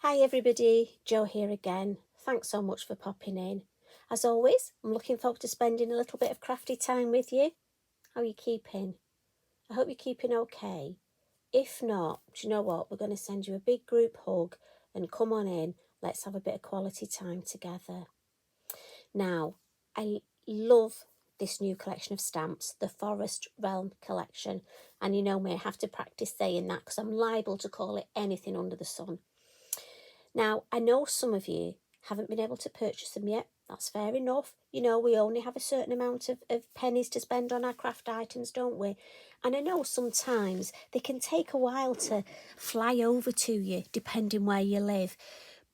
Hi everybody, Jo here again. Thanks so much for popping in. As always, I'm looking forward to spending a little bit of crafty time with you. How are you keeping? I hope you're keeping okay. If not, do you know what? We're going to send you a big group hug and come on in. Let's have a bit of quality time together. Now, I love this new collection of stamps, the Forest Realm collection. And you know me, I have to practice saying that because I'm liable to call it anything under the sun. Now, I know some of you haven't been able to purchase them yet. That's fair enough. You know, we only have a certain amount of pennies to spend on our craft items, don't we? And I know sometimes they can take a while to fly over to you, depending where you live.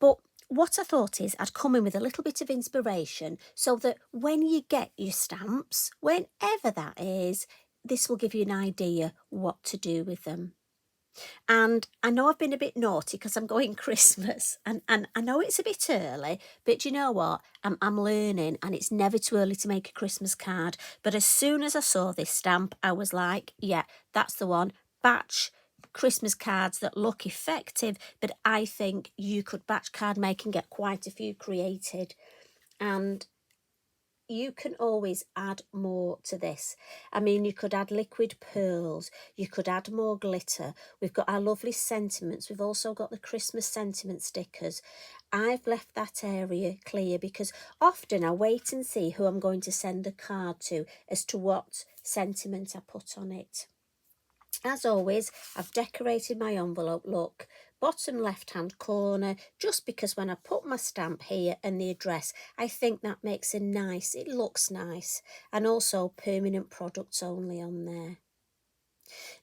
But what I thought is I'd come in with a little bit of inspiration so that when you get your stamps, whenever that is, this will give you an idea what to do with them. And I know I've been a bit naughty because I'm going Christmas and I know it's a bit early, but you know what? I'm learning and it's never too early to make a Christmas card. But as soon as I saw this stamp, I was like, yeah, that's the one. Batch Christmas cards that look effective, but I think you could batch card make and get quite a few created. And you can always add more to this. I mean, you could add liquid pearls, you could add more glitter. We've got our lovely sentiments. We've also got the Christmas sentiment stickers. I've left that area clear because often I wait and see who I'm going to send the card to as to what sentiment I put on it. As always, I've decorated my envelope look, bottom left-hand corner, just because when I put my stamp here and the address, I think that makes it looks nice, and also permanent products only on there.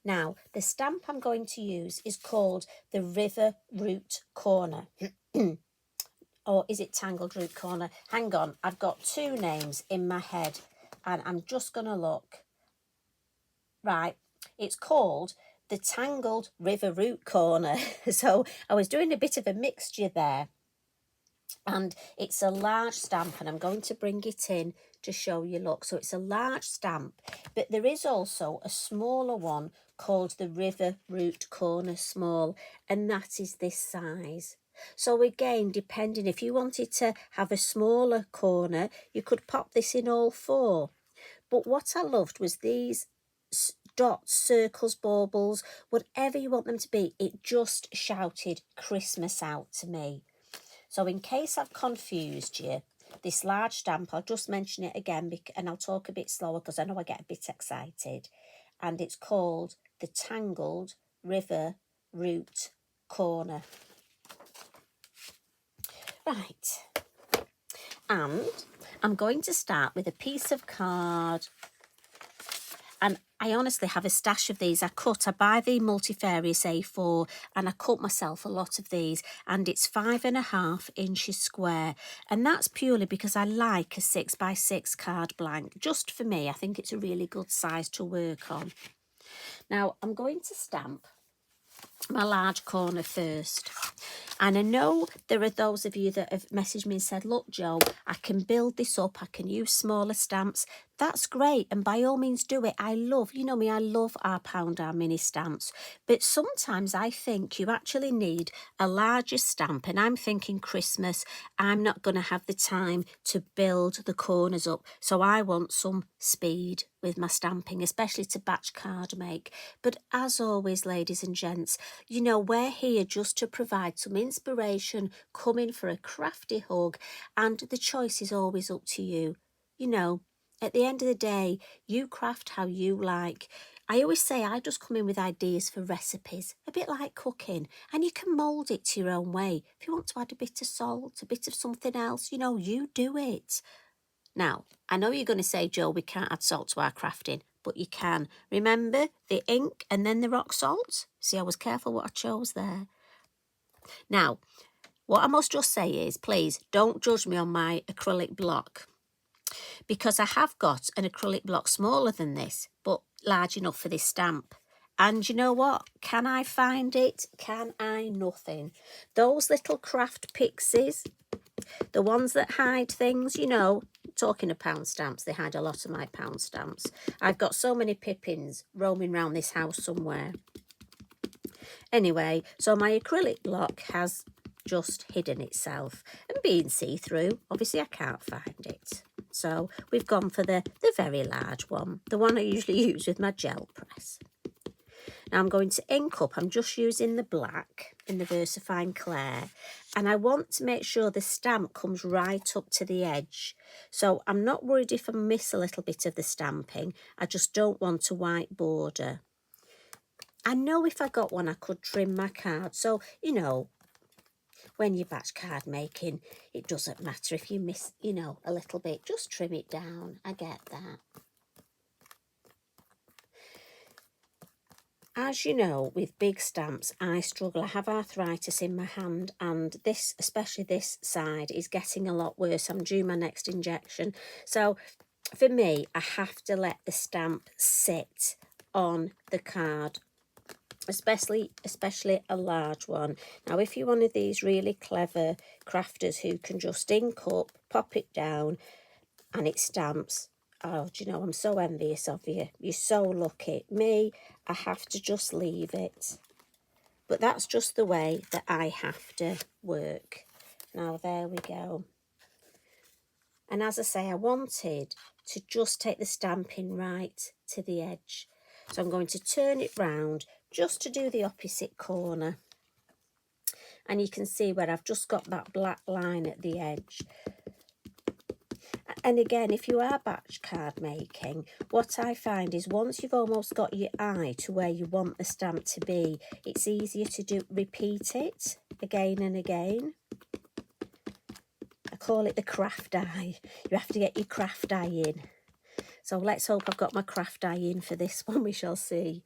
Now, the stamp I'm going to use is called the River Root Corner. Or is it Tangled Root Corner? Hang on, I've got two names in my head, and I'm just going to look. Right, it's called the Tangled River Root Corner. So I was doing a bit of a mixture there. And it's a large stamp, and I'm going to bring it in to show you. Look, so it's a large stamp, but there is also a smaller one called the River Root Corner Small, and that is this size. So again, depending, if you wanted to have a smaller corner, you could pop this in all four. But what I loved was these dots, circles, baubles, whatever you want them to be, it just shouted Christmas out to me. So in case I've confused you, this large stamp, I'll just mention it again, and I'll talk a bit slower because I know I get a bit excited. And it's called the Tangled River Root Corner. Right. And I'm going to start with a piece of card. And I honestly have a stash of these. I buy the Multifarious A4 and I cut myself a lot of these, and it's 5.5 inches square. And that's purely because I like a 6x6 card blank. Just for me, I think it's a really good size to work on. Now I'm going to stamp my large corner first. And I know there are those of you that have messaged me and said, look, Jo, I can build this up. I can use smaller stamps. That's great. And by all means do it. I love, you know me, I love our pound, our mini stamps. But sometimes I think you actually need a larger stamp. And I'm thinking Christmas, I'm not going to have the time to build the corners up. So I want some speed with my stamping, especially to batch card make. But as always, ladies and gents, you know, we're here just to provide some inspiration, come in for a crafty hug, and the choice is always up to you. You know, at the end of the day, you craft how you like. I always say I just come in with ideas for recipes, a bit like cooking, and you can mould it to your own way. If you want to add a bit of salt, a bit of something else, you know, you do it. Now, I know you're going to say, Jo, we can't add salt to our crafting, but you can. Remember the ink and then the rock salt? See, I was careful what I chose there. Now, what I must just say is, please don't judge me on my acrylic block, because I have got an acrylic block smaller than this, but large enough for this stamp. And you know what? Can I find it? Can I? Nothing. Those little craft pixies, the ones that hide things, you know, talking of pound stamps, they hide a lot of my pound stamps. I've got so many pippins roaming around this house somewhere. Anyway, so my acrylic block has just hidden itself and being see-through. Obviously I can't find it. So we've gone for the very large one, the one I usually use with my gel press. Now I'm going to ink up. I'm just using the black in the Versafine Clair, and I want to make sure the stamp comes right up to the edge. So I'm not worried if I miss a little bit of the stamping. I just don't want a white border. I know if I got one I could trim my card. So, you know, when you're batch card making, it doesn't matter if you miss, you know, a little bit. Just trim it down. I get that. As you know, with big stamps, I struggle. I have arthritis in my hand, and this, especially this side, is getting a lot worse. I'm due my next injection. So for me, I have to let the stamp sit on the card, especially a large one. Now, if you're one of these really clever crafters who can just ink up, pop it down, and it stamps, oh, do you know, I'm so envious of you. You're so lucky. Me, I have to just leave it. But that's just the way that I have to work. Now, there we go. And as I say, I wanted to just take the stamping right to the edge. So I'm going to turn it round just to do the opposite corner. And you can see where I've just got that black line at the edge. And again, if you are batch card making, what I find is once you've almost got your eye to where you want the stamp to be, it's easier to repeat it again and again. I call it the craft eye. You have to get your craft eye in. So let's hope I've got my craft eye in for this one, we shall see.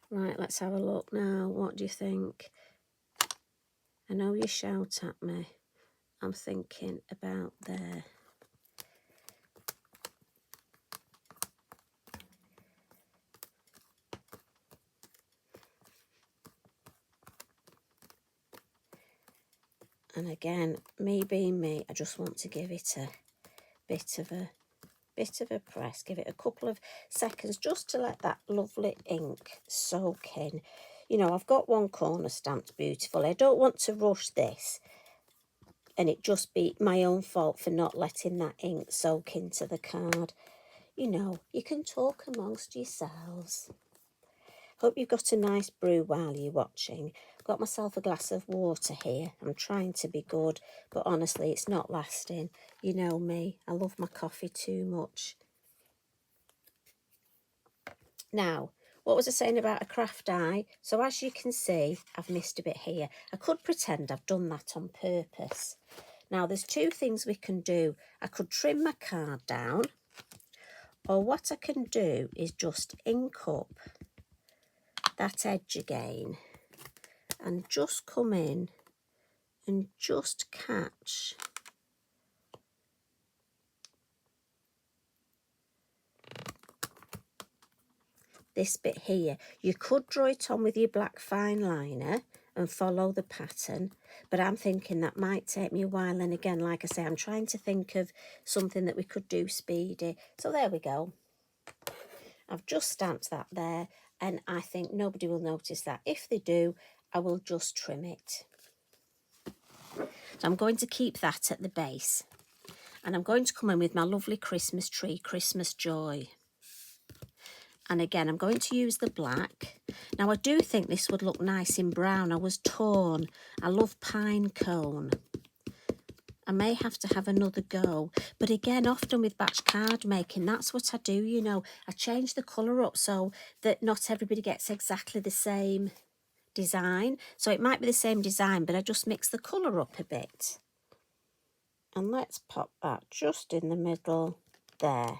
Right, let's have a look now. What do you think? I know you shout at me. I'm thinking about there. And again, me being me, I just want to give it a bit of a press. Give it a couple of seconds just to let that lovely ink soak in. You know, I've got one corner stamped beautifully. I don't want to rush this and it just be my own fault for not letting that ink soak into the card. You know, you can talk amongst yourselves. Hope you've got a nice brew while you're watching. Got myself a glass of water here. I'm trying to be good, but honestly, it's not lasting. You know me, I love my coffee too much. Now, what was I saying about a craft eye? So as you can see, I've missed a bit here. I could pretend I've done that on purpose. Now, there's two things we can do. I could trim my card down, or what I can do is just ink up that edge again and just come in and just catch this bit here. You could draw it on with your black fine liner and follow the pattern, but I'm thinking that might take me a while, and again, like I say, I'm trying to think of something that we could do speedy. So there we go. I've just stamped that there, and I think nobody will notice that. If they do, I will just trim it. So I'm going to keep that at the base, and I'm going to come in with my lovely Christmas tree, Christmas Joy. And again, I'm going to use the black. Now, I do think this would look nice in brown. I was torn. I love pine cone. I may have to have another go. But again, often with batch card making, that's what I do, you know. I change the colour up so that not everybody gets exactly the same design. So it might be the same design, but I just mix the colour up a bit. And let's pop that just in the middle there.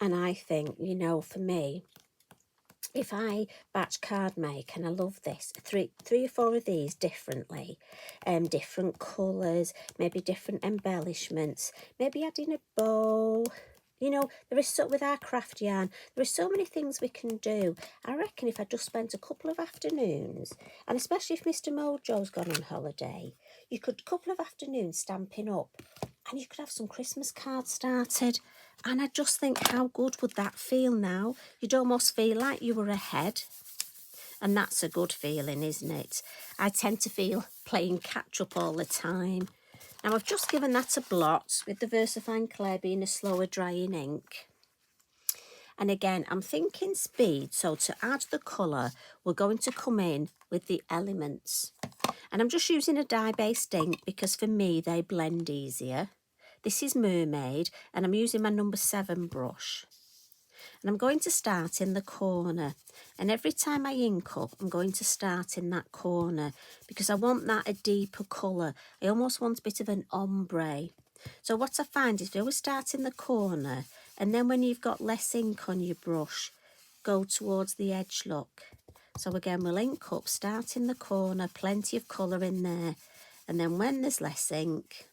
And I think, you know, for me, if I batch card make, and I love this, three or four of these differently, different colours, maybe different embellishments, maybe adding a bow. You know, there is so, with our craft yarn, there are so many things we can do. I reckon if I just spent a couple of afternoons, and especially if Mr. Mojo's gone on holiday, you could, a couple of afternoons stamping up, I and you could have some Christmas cards started. And I just think, how good would that feel now? You'd almost feel like you were ahead. And that's a good feeling, isn't it? I tend to feel playing catch up all the time. Now I've just given that a blot with the Versafine Clair being a slower drying ink. And again, I'm thinking speed. So to add the colour, we're going to come in with the elements. And I'm just using a dye-based ink because for me, they blend easier. This is Mermaid, and I'm using my number 7 brush. And I'm going to start in the corner. And every time I ink up, I'm going to start in that corner because I want that a deeper colour. I almost want a bit of an ombre. So what I find is if you always start in the corner, and then when you've got less ink on your brush, go towards the edge look. So again, we'll ink up, start in the corner, plenty of colour in there. And then when there's less ink,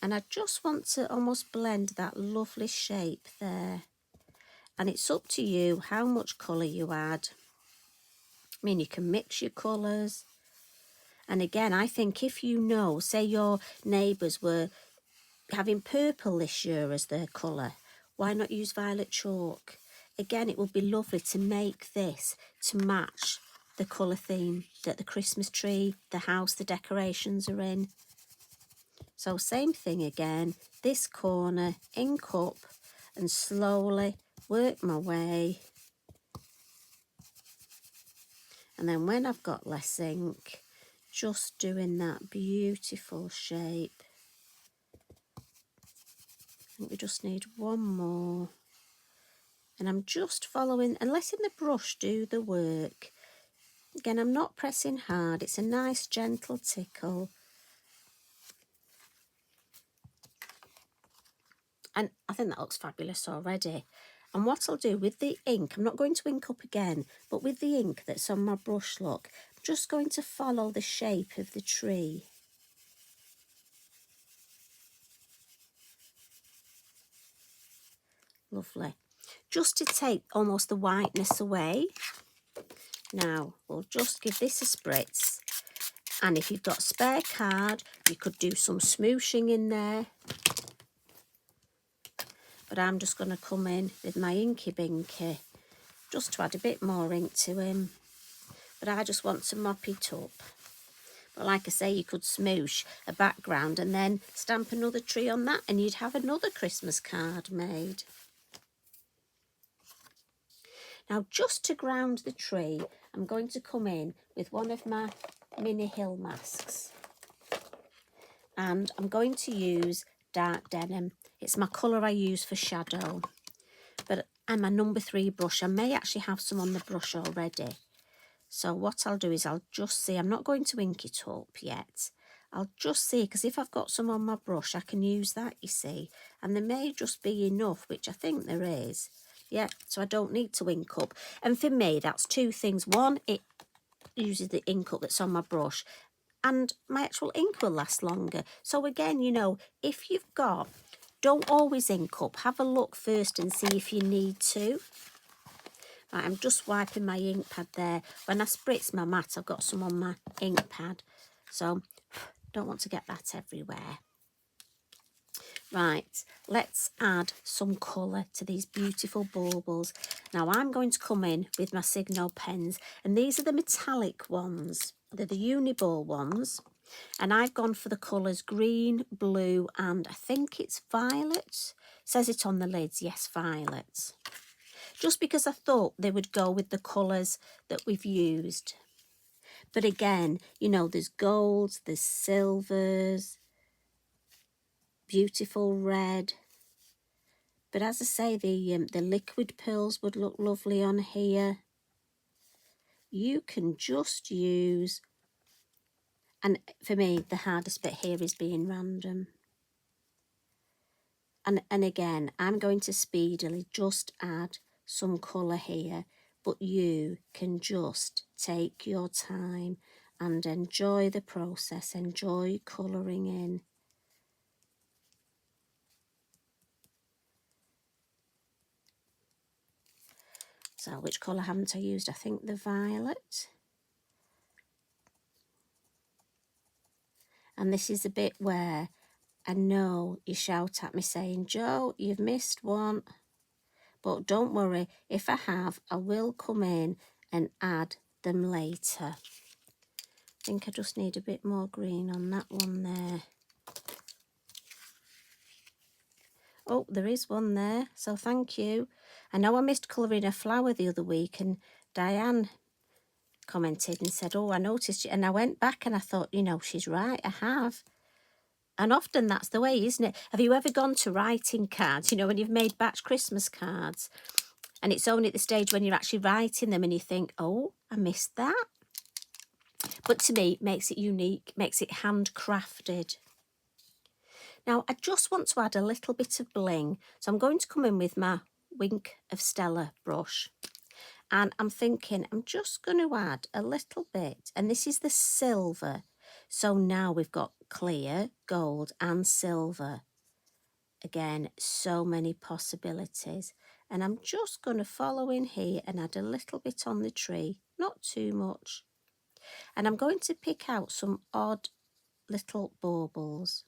and I just want to almost blend that lovely shape there. And it's up to you how much colour you add. I mean, you can mix your colours. And again, I think if you know, say your neighbours were having purple this year as their colour, why not use violet chalk? Again, it would be lovely to make this to match the colour theme that the Christmas tree, the house, the decorations are in. So same thing again, this corner, ink up and slowly work my way. And then when I've got less ink, just doing that beautiful shape. I think we just need one more. And I'm just following and letting the brush do the work. Again, I'm not pressing hard. It's a nice gentle tickle. And I think that looks fabulous already. And what I'll do with the ink, I'm not going to ink up again, but with the ink that's on my brush, look, I'm just going to follow the shape of the tree. Lovely. Just to take almost the whiteness away. Now, we'll just give this a spritz. And if you've got spare card, you could do some smooshing in there. But I'm just going to come in with my Inky Binky, just to add a bit more ink to him. But I just want to mop it up. But like I say, you could smoosh a background and then stamp another tree on that and you'd have another Christmas card made. Now, just to ground the tree, I'm going to come in with one of my mini hill masks. And I'm going to use dark denim. It's my colour I use for shadow. And my number 3 brush. I may actually have some on the brush already. So what I'll do is I'll just see. I'm not going to ink it up yet. I'll just see, because if I've got some on my brush, I can use that, you see. And there may just be enough, which I think there is. Yeah, so I don't need to ink up. And for me, that's 2 things. One, it uses the ink up that's on my brush. And my actual ink will last longer. So again, you know, if you've got, don't always ink up. Have a look first and see if you need to. Right, I'm just wiping my ink pad there. When I spritz my mat, I've got some on my ink pad. So don't want to get that everywhere. Right, let's add some colour to these beautiful baubles. Now I'm going to come in with my Signo pens, and these are the metallic ones. They're the Uniball ones, and I've gone for the colours green, blue, and I think it's violet. It says it on the lids, yes, violet. Just because I thought they would go with the colours that we've used. But again, you know, there's golds, there's silvers, beautiful red. But as I say, the liquid pearls would look lovely on here. You can just use, and for me, the hardest bit here is being random. And again, I'm going to speedily just add some colour here, but you can just take your time and enjoy the process, enjoy colouring in. So which colour haven't I used? I think the violet. And this is a bit where I know you shout at me saying, Jo, you've missed one. But don't worry, if I have, I will come in and add them later. I think I just need a bit more green on that one there. Oh, there is one there, so thank you. I know I missed colouring a flower the other week, and Diane commented and said, oh, I noticed you. And I went back and I thought, you know, she's right, I have. And often that's the way, isn't it? Have you ever gone to writing cards, you know, when you've made batch Christmas cards, and it's only at the stage when you're actually writing them and you think, oh, I missed that. But to me, it makes it unique, makes it handcrafted. Now, I just want to add a little bit of bling. So I'm going to come in with my Wink of Stella brush. And I'm thinking, I'm just going to add a little bit. And this is the silver. So now we've got clear, gold and silver. Again, so many possibilities. And I'm just going to follow in here and add a little bit on the tree. Not too much. And I'm going to pick out some odd little baubles.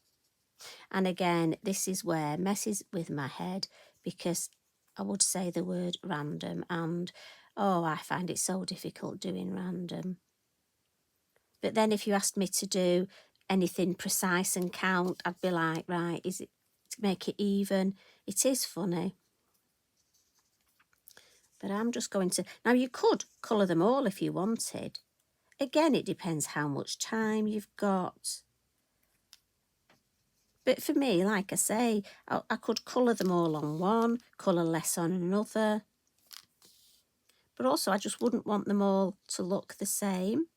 And again, this is where it messes with my head, because I would say the word random, and oh, I find it so difficult doing random. But then if you asked me to do anything precise and count, I'd be like, right, is it to make it even? It is funny. But I'm just going to, now you could colour them all if you wanted. Again, it depends how much time you've got. But for me, like I say, I could colour them all on one, colour less on another. But also, I just wouldn't want them all to look the same.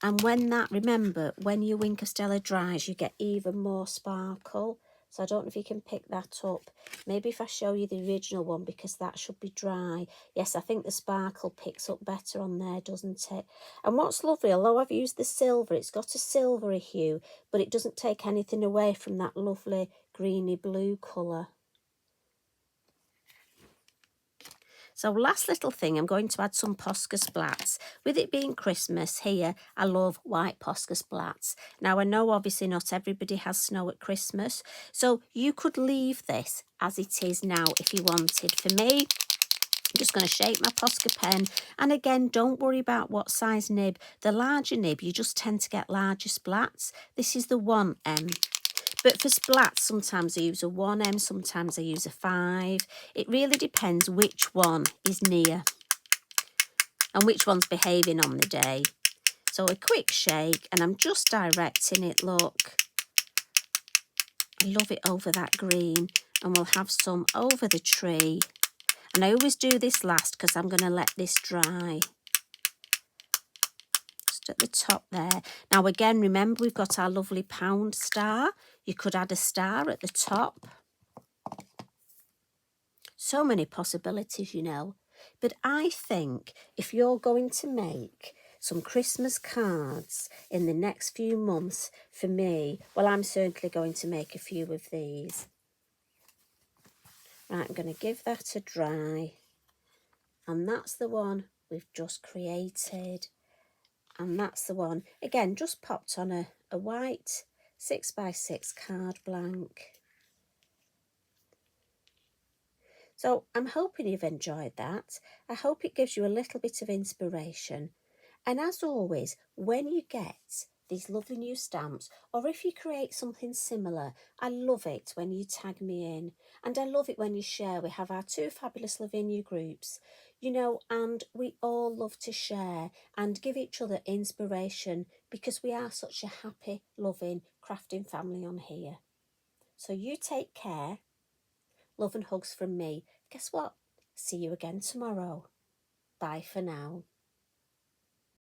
And when that, remember, when your Wink of Stella dries, you get even more sparkle. So I don't know if you can pick that up. Maybe if I show you the original one, because that should be dry. Yes, I think the sparkle picks up better on there, doesn't it? And what's lovely, although I've used the silver, it's got a silvery hue, but it doesn't take anything away from that lovely greeny blue colour. So last little thing, I'm going to add some Posca Splats. With it being Christmas here, I love white Posca Splats. Now I know obviously not everybody has snow at Christmas, so you could leave this as it is now if you wanted. For me, I'm just going to shape my Posca pen, and again, don't worry about what size nib. The larger nib, you just tend to get larger splats. This is the 1M. But for splats, sometimes I use a 1M, sometimes I use a 5. It really depends which one is near and which one's behaving on the day. So a quick shake, and I'm just directing it, look. I love it over that green, and we'll have some over the tree. And I always do this last because I'm going to let this dry. Just at the top there. Now again, remember we've got our lovely pound star. You could add a star at the top. So many possibilities, you know. But I think if you're going to make some Christmas cards in the next few months, for me, well, I'm certainly going to make a few of these. Right, I'm going to give that a dry. And that's the one we've just created. And that's the one, again, just popped on a white 6x6 card blank. So I'm hoping you've enjoyed that. I hope it gives you a little bit of inspiration. And as always, when you get these lovely new stamps, or if you create something similar, I love it when you tag me in. And I love it when you share. We have our 2 fabulous Lavinia groups, you know, and we all love to share and give each other inspiration, because we are such a happy, loving, crafting family on here. So you take care. Love and hugs from me. Guess what? See you again tomorrow. Bye for now.